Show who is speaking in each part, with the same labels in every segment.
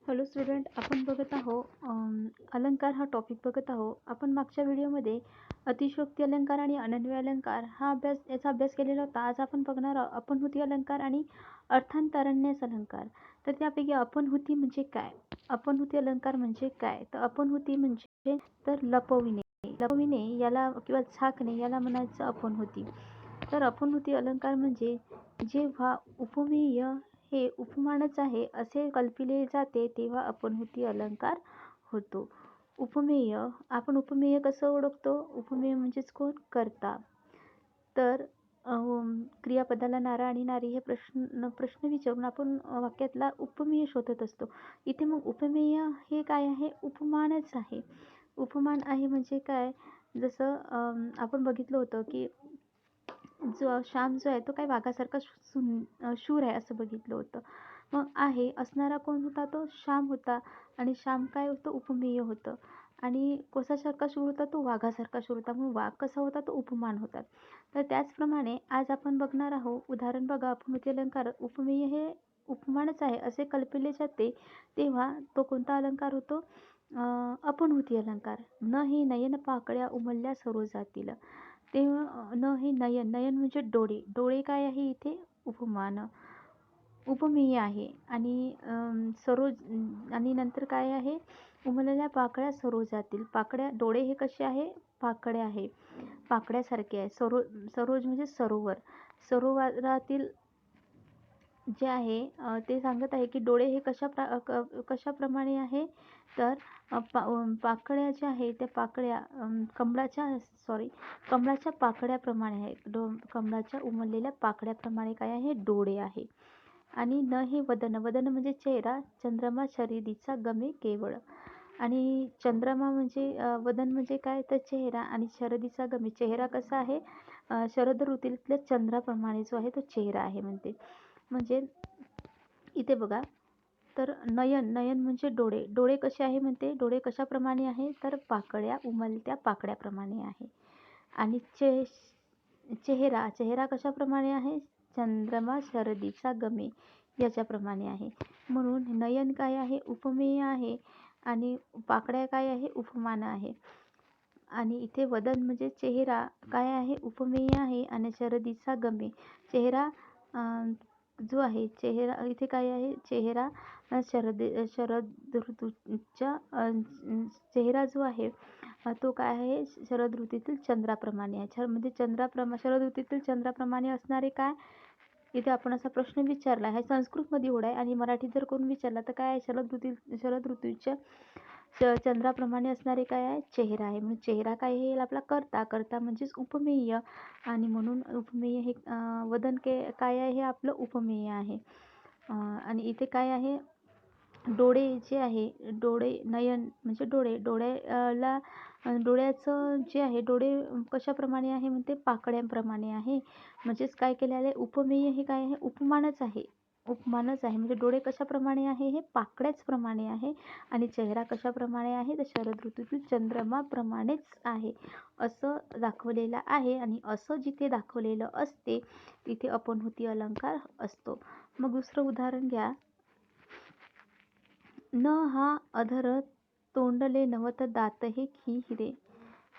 Speaker 1: Hello student, आपण बघत आहो अलंकार हा टॉपिक बघत आहो. आपण मागच्या व्हिडिओमध्ये अतिशयोक्ती अलंकार आणि अनन्वय अलंकार याचा अभ्यास केलेला होता. आज आपण बघणार आहोत अपनहुती अलंकार आणि अर्थांतरन्यास अलंकार. तर त्यापैकी अपनहुती म्हणजे काय, अपनहुती अलंकार म्हणजे काय, तर अपनहुती म्हणजे तर लपविणे. लपविणे याला किंवा झाकणे याला म्हणायचं अपनहुती. तर अपनहुती अलंकार म्हणजे जेव्हा उपमेय हे उपमानच आहे असे कल्पिले जाते तेव्हा अपनहुती अलंकार होतो. उपमेय, आपण उपमेय कसं ओळखतो? उपमेय म्हणजेच कोण? कर्ता. तर क्रियापदाला नारा आणि नारी हे प्रश्न विचारून आपण वाक्यातला उपमेय शोधत असतो. इथे मग उपमेय हे काय आहे? उपमानच आहे. उपमान आहे म्हणजे काय? जसं आपण बघितलं होतं की श्याम जो आहे तो काय वाघासारखा शूर आहे असं बघितलं होतं. मग आहे असणारा कोण होता? तो श्याम होता. आणि श्याम काय होतं? उपमेय होतं. आणि कशासारखा शूर होता? तो वाघासारखा शूर होता. मग वाघ कसा होता? तो उपमान होता. तर त्याचप्रमाणे आज आपण बघणार आहोत. उदाहरण बघा, अपनहुती अलंकार. उपमेय हे उपमानच आहे असे कल्पिले जाते तेव्हा तो कोणता अलंकार होतो? अपनहुती अलंकार. न हे नयन पाकळ्या उमलल्या सरो जातील. तेव्हा न हे नयन, नयन म्हणजे डोळे. डोळे काय आहे इथे? उपमान, उपमेय आहे. आणि सरोज आणि नंतर काय आहे? उमललेल्या पाकळ्या सरो जातील. पाकळ्या, डोळे हे कसे आहे? पाकळ्या आहे, पाकळ्यासारखे आहे. सरोज म्हणजे सरोवर. सरोवरातील जे आहे ते सांगत आहे की डोळे हे कशाप्रमाणे आहे? तर पाकळ्या ज्या आहे त्या पाकळ्या कमळाच्या पाकळ्याप्रमाणे आहे. कमळाच्या उमललेल्या पाकळ्याप्रमाणे काय आहे? डोळे आहे. आणि न हे वदन, वदन म्हणजे चेहरा. चंद्रमा शरदीचा गमे केवळ. आणि चंद्रमा म्हणजे वदन म्हणजे काय? तर चेहरा. आणि शरदीचा गमे, चेहरा कसा आहे? शरद ऋतूतल्या चंद्राप्रमाणे जो आहे तो चेहरा आहे म्हणते. म्हणजे इथे बघा, तर नयन, नयन म्हणजे डोळे. डोळे कसे आहे म्हणते? डोळे कशाप्रमाणे आहे? तर पाकळ्या, उमलत्या पाकळ्याप्रमाणे आहे. आणि चेहरा, चेहरा कशाप्रमाणे आहे? चंद्रमा शरदीचा गमे याच्याप्रमाणे आहे. म्हणून नयन काय आहे? उपमेय आहे. आणि पाकळ्या काय आहे? उपमान आहे. आणि इथे वदन म्हणजे चेहरा काय आहे? उपमेय आहे. आणि शरदीचा गमे, चेहरा जो आहे, चेहरा इथे काय आहे? चेहरा शरद ऋतूच्या चेहरा जो आहे तो काय आहे? शरद ऋतूतील चंद्राप्रमाणे आहे. म्हणजे शरद ऋतूतील चंद्राप्रमाणे असणारे काय? इथे आपण असा प्रश्न विचारला आहे. संस्कृतमध्ये एवढा आहे आणि मराठीत जर करून विचारला तर काय आहे? शरद ऋतूच्या चंद्राप्रमाणे असणारे काय आहे? चेहरा आहे. म्हणून चेहरा काय आहे? आपला कर्ता. कर्ता म्हणजेच उपमेय. आणि म्हणून उपमेय हे वदन काय आहे? हे आपलं उपमेय आहे. आणि इथे काय आहे? डोळे जे आहे, डोळे, नयन म्हणजे डोळे. डोळ्याचं जे आहे, डोळे कशाप्रमाणे आहे म्हणते? पाकळ्यांप्रमाणे आहे. म्हणजेच काय केलेलं आहे? उपमेय हे काय आहे? उपमानच आहे. उपमानच आहे. म्हणजे डोळे कशाप्रमाणे आहे? हे पाकळ्याच प्रमाणे आहे. आणि चेहरा कशाप्रमाणे आहे? तर शरद ऋतूतील चंद्रमाप्रमाणेच आहे असं दाखवलेलं आहे. आणि असं जिथे दाखवलेलं असते तिथे अपनहुती अलंकार असतो. मग दुसरं उदाहरण घ्या. न हा अधर तोंडले नवत दात हे हिरे.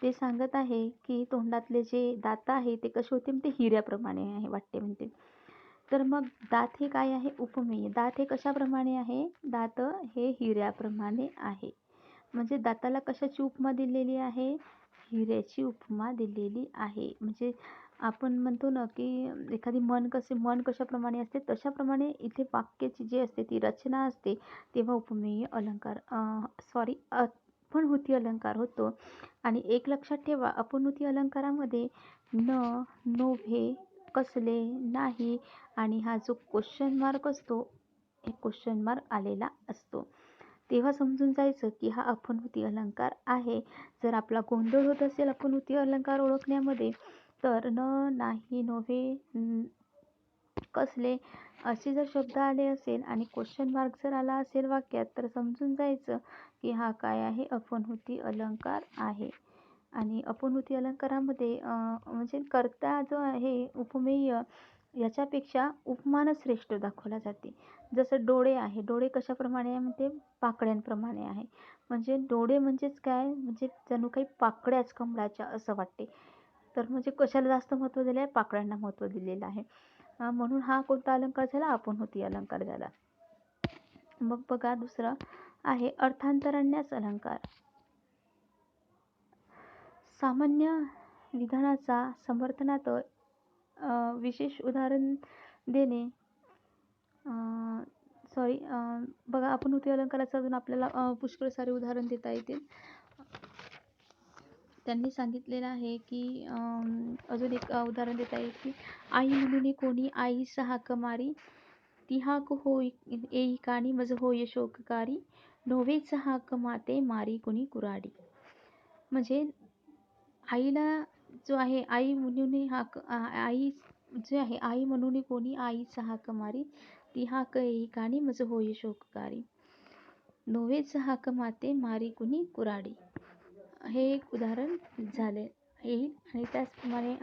Speaker 1: ते सांगत आहे की तोंडातले जे दात आहे ते कसे होते? ते हिऱ्याप्रमाणे आहे वाटते म्हणते. तर मग दात हे काय आहे? उपमेय. दात हे कशाप्रमाणे आहे? दात हे हिऱ्याप्रमाणे आहे. म्हणजे दाताला कशाची उपमा दिलेली आहे? हिऱ्याची उपमा दिलेली आहे. म्हणजे आपण म्हणतो ना की एखादी मन कशाप्रमाणे असते तशाप्रमाणे इथे वाक्याची जी असते ती रचना असते तेव्हा उपमेय अलंकार अपनहुती अलंकार होतो. आणि एक लक्षात ठेवा, अपनहुती अलंकारामध्ये न, नोव्हे, कसले, नाही आणि हा जो क्वेश्चन मार्क असतो हे क्वेश्चन मार्क आलेला असतो. तेव्हा समजून जायचं की हा अपनहुती अलंकार आहे. जर आपला गोंधळ होत असेल अपनहुती अलंकार ओळखण्यामध्ये तर न, नाही, नोव्हे, कसले असे जर शब्द आले असेल आणि क्वेश्चन मार्क जर आला असेल वाक्यात तर समजून जायचं की हा काय आहे? अपनहुती अलंकार आहे. आणि अपनहुती अलंकारामध्ये म्हणजे कर्ता जो आहे उपमेय याच्यापेक्षा उपमानच श्रेष्ठ दाखवला जाते. जसं डोळे आहे, डोळे कशाप्रमाणे आहे म्हणते पाकळ्यांप्रमाणे आहे. म्हणजे डोळे म्हणजेच काय, म्हणजे जणू काही पाकळ्याच कमळाच्या असं वाटते. तर म्हणजे कशाला जास्त महत्त्व दिलं आहे, पाकळ्यांना महत्त्व दिलेलं आहे. म्हणून हा कोणता अलंकार झाला, आपुनहोती अलंकार झाला. मग बघा दुसरा आहे अर्थांतरन्यास अलंकार. सामान्य विधानाचा समर्थनार्थ विशेष उदाहरण देणे. बघा आपुनहोती अलंकाराचं अजून आपल्याला पुष्कळ सारे उदाहरण देता येतील. त्यांनी सांगितलेलं आहे की अजून एक उदाहरण देता येईल की आई म्हणून कोणी आईस हाक मारी, ती हाक होई येई कानी मज होय शोककारी, नव्हेच हाक माते मारी कुणी कुऱ्हाडी. म्हणजे आईला जो आहे आई म्हणून आई जे आहे आई म्हणून कोणी आईच हाक मारी, ती हाक येई कानी मज होय शोककारी, नव्हेच हाक माते मारी कुणी कुऱ्हाडी. हे एक उदाहरण झाले येईल. आणि त्याचप्रमाणे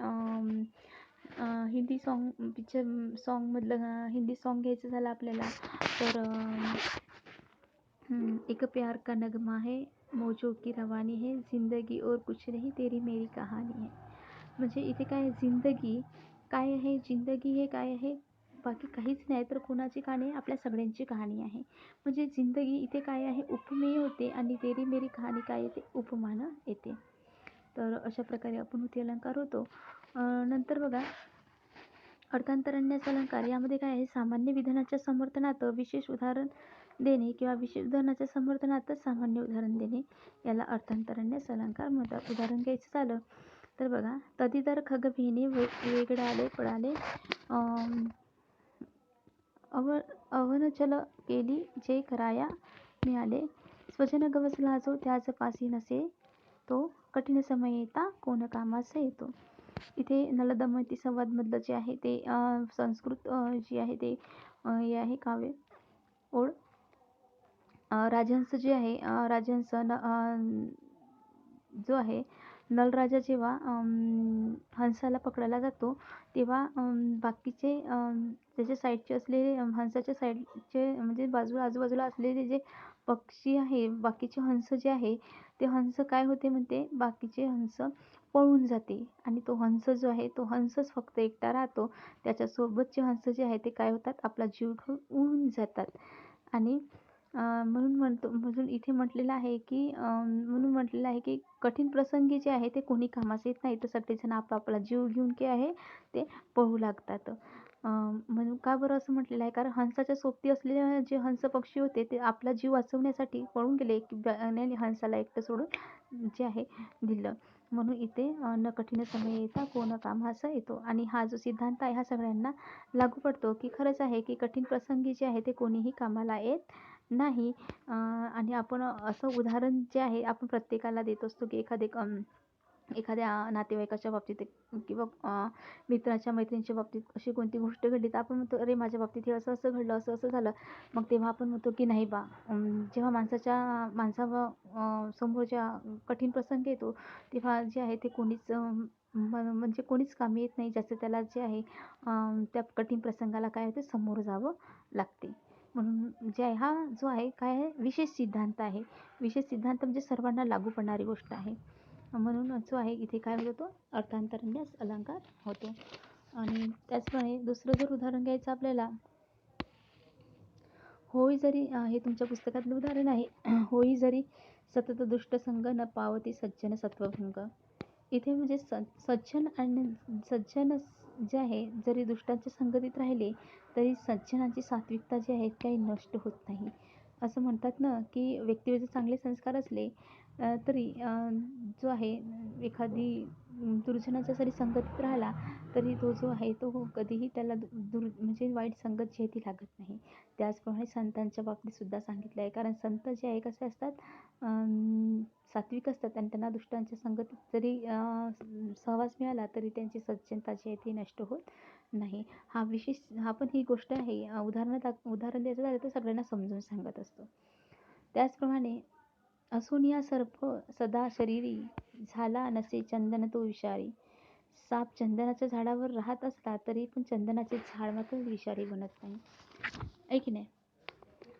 Speaker 1: हिंदी सॉन्गमधलं हिंदी सॉन्ग घ्यायचं झालं आपल्याला तर एक प्यार का नगमा है, मौजों की रवानी है, जिंदगी और कुछ नहीं तेरी मेरी कहाणी है. म्हणजे इथे काय जिंदगी काय आहे, जिंदगी हे काय आहे, बाकी काहीच नाही तर कोणाची कहाणी आहे, आपल्या सगळ्यांची कहाणी आहे. म्हणजे जिंदगी इथे काय आहे उपमेय होते आणि तेरी मेरी कहाणी काय येते उपमान येते. तर अशा प्रकारे आपुनहोती अलंकार होतो. नंतर बघा अर्थांतरन्यास अलंकार. यामध्ये काय आहे, सामान्य विधानाच्या समर्थनार्थ विशेष उदाहरण देणे किंवा विशेष उदाहरणाच्या समर्थनार्थ सामान्य उदाहरण देणे याला अर्थांतरन्यास अलंकार म्हणतात. उदाहरण घ्यायचं झालं तर बघा तदितर खग भिने वेगळाले पळाले, अवनचल केली जे कराया मिळाले, स्वजन गवसला जो त्याच पासी नसे, तो कठीण समय येता कोण कामास येतो. इथे नल दमयंती संवादमधलं जे आहे ते संस्कृत जी आहे ते हे आहे काव्य ओळ. राजहंस जे आहे राजहंस जो आहे नलराजा जेव्हा हंसाला पकडायला जातो तेव्हा बाकीचे त्याच्या साईडचे असलेले हंसाच्या साईडचे म्हणजे आजूबाजूला असलेले जे पक्षी आहे, बाकीचे हंस जे आहे ते हंस काय होते म्हणते, बाकीचे हंस पळून जाते आणि तो हंस जो आहे तो हंसच फक्त एकटा राहतो. त्याच्यासोबतचे हंस जे आहे ते काय होतात, आपला जीव घेऊन उडून जातात. आणि म्हणून इथे म्हटलेलं आहे की कठीण प्रसंगी जे आहे ते कोणी कामास येत नाही, तर सगळेजण आपापला जीव घेऊन काय आहे ते पळू लागतात. म्हणून का बरं असं म्हटलेलं आहे, कारण हंसाच्या सोबती असलेले जे हंस पक्षी होते ते आपला जीव वाचवण्यासाठी पळून गेले की हंसाला एकटं सोडून जे आहे दिलं. म्हणून इथे न कठीण समय येता कोण कामास येतो. आणि हा जो सिद्धांत आहे हा सगळ्यांना लागू पडतो की खरंच आहे की कठीण प्रसंगी जे आहे ते कोणीही कामाला येत नाही. आणि आपण असं उदाहरण जे आहे आपण प्रत्येकाला देत असतो की एखाद्या नातेवाईकाच्या बाबतीत किंवा मित्राच्या मैत्रिणीच्या बाबतीत अशी कोणती गोष्ट घडली तर आपण म्हणतो अरे माझ्या बाबतीत हे असं असं घडलं, असं असं झालं. मग तेव्हा आपण म्हणतो की नाही बा, जेव्हा समोर ज्या कठीण प्रसंग येतो तेव्हा जे आहे ते कोणीच म्हणजे कोणीच कामी येत नाही, ज्याचं त्याला जे आहे त्या कठीण प्रसंगाला काय होते समोर जावं लागते. म्हणून जे आहे हा जो आहे काय आहे विशेष सिद्धांत आहे. विशेष सिद्धांत म्हणजे सर्वांना लागू पडणारी गोष्ट आहे. म्हणून जो आहे इथे काय होतो अर्थांतरन्यास अलंकार होतो. आणि त्याचप्रमाणे दुसरं जर उदाहरण घ्यायचं आपल्याला, होई जरी हे तुमच्या पुस्तकातलं उदाहरण आहे, होई जरी सतत दुष्ट संग न पावती सज्जन सत्वभंग. इथे म्हणजे सज्जन जे आहे जरी दुष्टांच्या संगतीत राहिले तरी सज्जनांची सात्विकता जी आहे काही नष्ट होत नाही. असं म्हणतात ना की व्यक्तीवर जर चांगले संस्कार असले तरी जो आहे एखादी दुर्जनाच्या जरी संगतीत राहिला तरी तो जो आहे तो कधीही त्याला म्हणजे वाईट संगत जी आहे ती लागत नाही. त्याचप्रमाणे संतांच्या बाबतीत सुद्धा सांगितलं आहे, कारण संत जे आहे कसे असतात सात्विक असतात आणि त्यांना दुष्टांच्या संगतीत जरी सहवास मिळाला तरी त्यांची सज्जनता जी आहे ती नष्ट होत नाही. हा पण ही गोष्ट आहे उदाहरण द्यायचं झालं तर सगळ्यांना समजून सांगत असतो. त्याचप्रमाणे असुनिया सर्प सदा शरीरी, झाला नसे चंदन तो विषारी, साप चंदनाच्या झाडावर राहत असला तरी पण चंदनाचे झाड मात्र विषारी बनत नाही, आहे की नाही.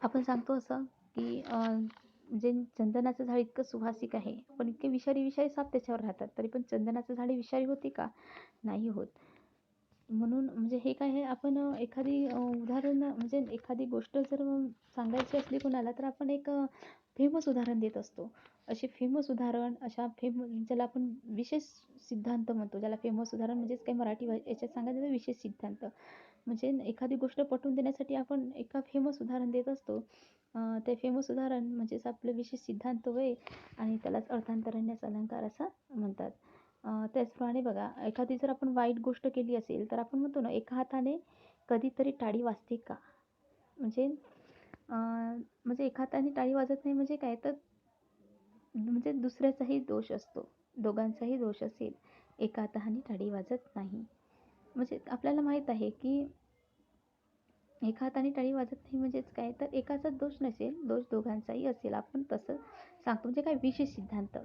Speaker 1: आपण सांगतो असं की म्हणजे चंदनाचं झाड इतकं सुवासिक आहे पण इतके विषारी विषारी साप त्याच्यावर राहतात, तरी पण चंदनाचं झाड विषारी होते का? नाही होत. म्हणून म्हणजे हे काय आहे, आपण एखादी उदाहरण म्हणजे एखादी गोष्ट जर सांगायची असली कोणाला तर आपण एक फेमस उदाहरण देत असतो. असे फेमस उदाहरण, अशा ज्याला आपण विशेष सिद्धांत म्हणतो, ज्याला फेमस उदाहरण म्हणजेच काही मराठी याच्यात सांगायचं तर विशेष सिद्धांत. म्हणजे एखादी गोष्ट पटवून देण्यासाठी आपण एका फेमस उदाहरण देत असतो. ते फेमस उदाहरण म्हणजेच आपलं विशेष सिद्धांत होय आणि त्यालाच अर्थांतरन्यास अलंकार असं म्हणतात. त्याचप्रमाणे बघा, एखादी जर आपण वाईट गोष्ट केली असेल तर आपण म्हणतो ना, एका हाताने कधीतरी टाळी वाजते का? म्हणजे एका हाताने टाळी वाजत नाही म्हणजे काय तर म्हणजे दुसऱ्याचाही दोष असतो, दोघांचाही दोष असेल, एका हाताने टाळी वाजत नाही. म्हणजे आपल्याला माहीत आहे की एका हाताने टाळी वाजत नाही म्हणजेच काय तर एकाचाच दोष नसेल, दोष दोघांचाही असेल, आपण तसं सांगतो. म्हणजे काय विशेष सिद्धांत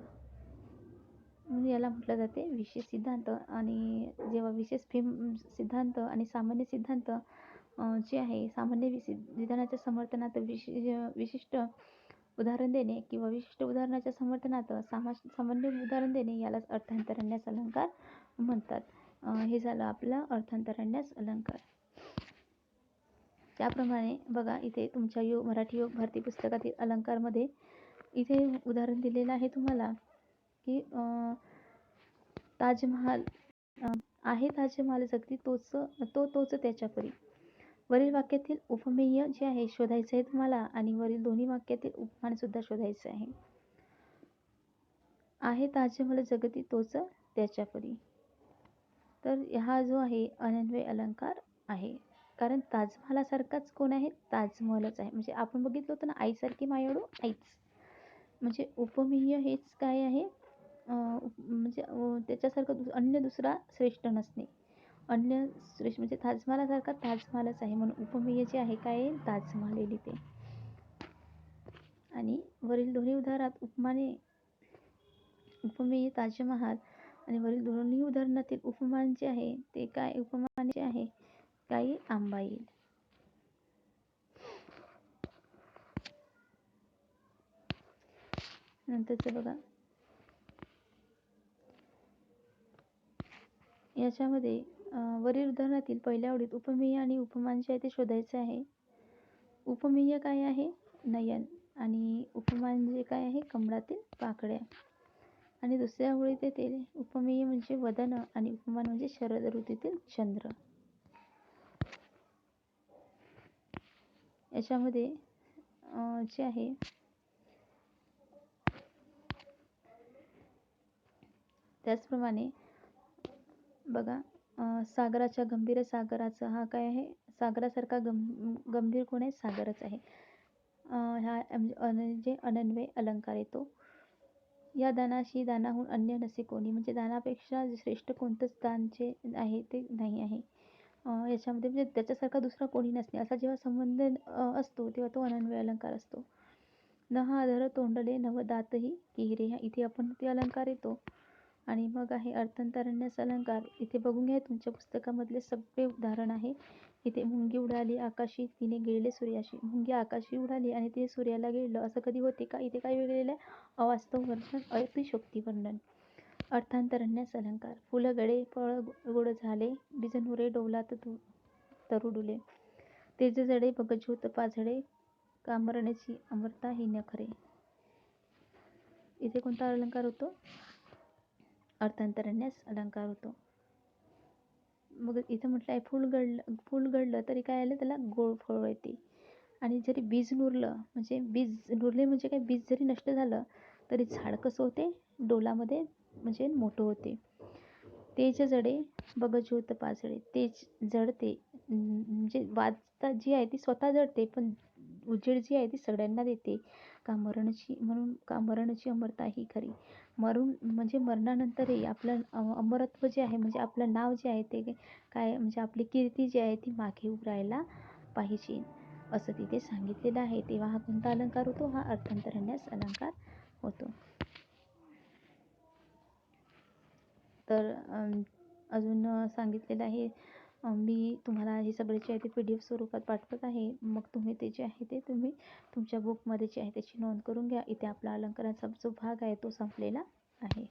Speaker 1: म्हणजे याला म्हटलं जाते विशेष सिद्धांत. आणि जेव्हा विशेष सिद्धांत आणि सामान्य सिद्धांत जे आहे, सामान्य विधानाच्या समर्थनात विशिष्ट उदाहरण देणे किंवा विशिष्ट उदाहरणाच्या समर्थनात सामान्य उदाहरण देणे यालाच अर्थांतरन्यास अलंकार म्हणतात. हे झालं आपलं अर्थांतरन्यास अलंकार. त्याप्रमाणे बघा, इथे तुमच्या मराठी योग भारती पुस्तकातील अलंकारमध्ये इथे उदाहरण दिलेलं आहे तुम्हाला की ताजमहाल आहे, ताजमहाल जगती तोच त्याच्या परी. वरील वाक्यातील उपमेय जे आहे शोधायचं आहे तुम्हाला आणि वरील दोन्ही वाक्यातील उपमान सुद्धा शोधायचं आहे ताजमहाल जगती तोच त्याच्या परी. तर हा जो आहे अनन्वय अलंकार आहे, कारण ताजमहालासारखाच कोण आहे? ताजमहलच आहे. म्हणजे आपण बघितलं होतं ना, आईसारखी मायाळू आईच. म्हणजे उपमेय हेच काय आहे, म्हणजे त्याच्यासारखं अन्य दुसरा श्रेष्ठ नसणे. अन्य श्रेष्ठ म्हणजे ताजमहालासारखा ताजमहालच आहे, म्हणून उपमेय जे आहे काय ताजमहाल लिहिते. आणि वरील दोन्ही उदाहरणात उपमेय ताजमहाल आणि वरील दोन्ही उदाहरणातील उपमान जे आहे ते काय, उपमान जे आहे काही आंबा येईल. नंतरच बघा, याच्यामध्ये वरील उदाहरणातील पहिल्या ओळीत उपमेय आणि उपमान जे आहे ते शोधायचे आहे. उपमेय काय आहे? नयन. आणि उपमान जे काय आहे? कमळातील पाकळ्या. आणि दुसऱ्या ओळीत येते उपमेय म्हणजे वदन आणि उपमान म्हणजे शरद ऋतूतील चंद्र. याच्यामध्ये जे आहे त्याचप्रमाणे बघा, सागराच्या गंभीर सागराचा हा काय आहे? सागरासारखा गंभीर कोण आहे? सागरच आहे. हा जे अनन्वय अलंकार येतो. या दानाशी दानाहून अन्य नसे कोणी, म्हणजे दानापेक्षा श्रेष्ठ कोणतंच दान जे आहे ते नाही आहे. याच्यामध्ये म्हणजे त्याच्यासारखा दुसरा कोणी नसणे असा जेव्हा संबंध असतो तेव्हा तो अनन्वय अलंकार असतो. न हा अधर तोंडले नव दातही किहिरे, ह्या इथे आपण ते अलंकार येतो. आणि मग आहे अर्थांतरन्यास अलंकार. इथे बघून घ्या, तुमच्या पुस्तकामधले सगळे उदाहरण आहे. इथे मुंगी उडाली आकाशी तिने गिळले सूर्याशी. मुंगी आकाशी उडाली आणि तिने सूर्याला गिळलं, असं कधी होते का? इथे काय वेगळेलं आहे? अवास्तव वर्णन, अतिशयोक्ती वर्णन. अर्थांतरन्यास अलंकार. फुल गळे फळ गोड झाले, बिजनुरे डोलात तरू डुले. तेज जडे बगज्योत पाझळे, कामरणेची अमरता ही न खरे. इथे कोणता अलंकार होतो? अर्थांतरन्यास अलंकार होतो. मग इथं म्हटलं आहे फुल गळलं तरी काय आलं? त्याला गोड फळ येते. आणि जरी बीज नुरलं, म्हणजे बीज नुरले म्हणजे काय, बीज जरी नष्ट झालं तरी झाड कसं होते? डोलामध्ये म्हणजे मोठं होते. तेज जडे बगज्योत पाझळे, तेज जडते म्हणजे वाजता जी आहे ती स्वतः जडते, पण उजेड जी आहे ती सगळ्यांना देते. म्हणून का मरणची अमरता ही खरी. मरून म्हणजे मरणानंतरही आपलं अमरत्व जे आहे, म्हणजे आपलं नाव जे आहे ते काय, म्हणजे आपली कीर्ती जी आहे ती मागे उरायला पाहिजे असं तिथे सांगितलेलं आहे. तेव्हा हा कोणता अलंकार होतो? हा अर्थांतरन्यास अलंकार होतो. तर अजून सांगितलेलं आहे. मी तुम्हाला हे सगळे जे आहे ते PDF स्वरूपात पाठवत आहे. मग तुम्ही ते जे आहे ते तुम्ही तुमच्या बुकमध्ये जे आहे त्याची नोंद करून घ्या. इथे आपला अलंकाराचा जो भाग आहे तो संपलेला आहे.